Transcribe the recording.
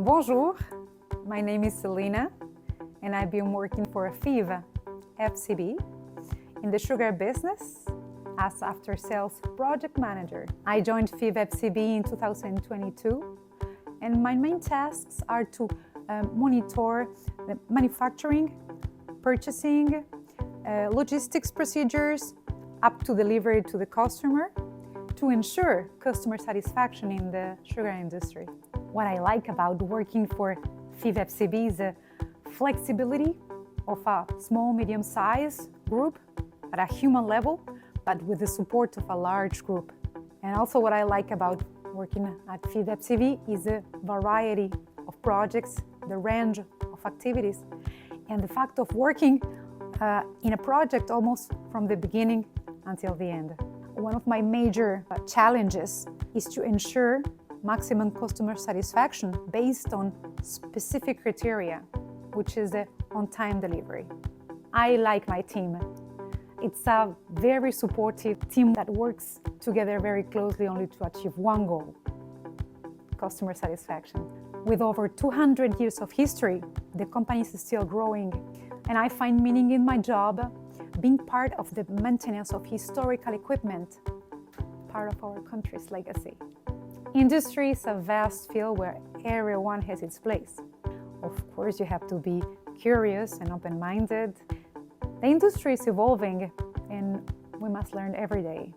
Bonjour, my name is Celina and I've been working for Fives FCB in the sugar business as after-sales project manager. I joined Fives FCB in 2022 and my main tasks are to monitor the manufacturing, purchasing, logistics procedures up to delivery to the customer to ensure customer satisfaction in the sugar industry. What I like about working for Fives FCB is the flexibility of a small, medium-sized group at a human level, but with the support of a large group. And also what I like about working at Fives FCB is the variety of projects, the range of activities, and the fact of working in a project almost from the beginning until the end. One of my major challenges is to ensure maximum customer satisfaction based on specific criteria, which is the on-time delivery. I like my team. It's a very supportive team that works together very closely only to achieve one goal: customer satisfaction. With over 200 years of history, the company is still growing, and I find meaning in my job being part of the maintenance of historical equipment, part of our country's legacy. Industry is a vast field where everyone has its place. Of course, you have to be curious and open-minded. The industry is evolving and we must learn every day.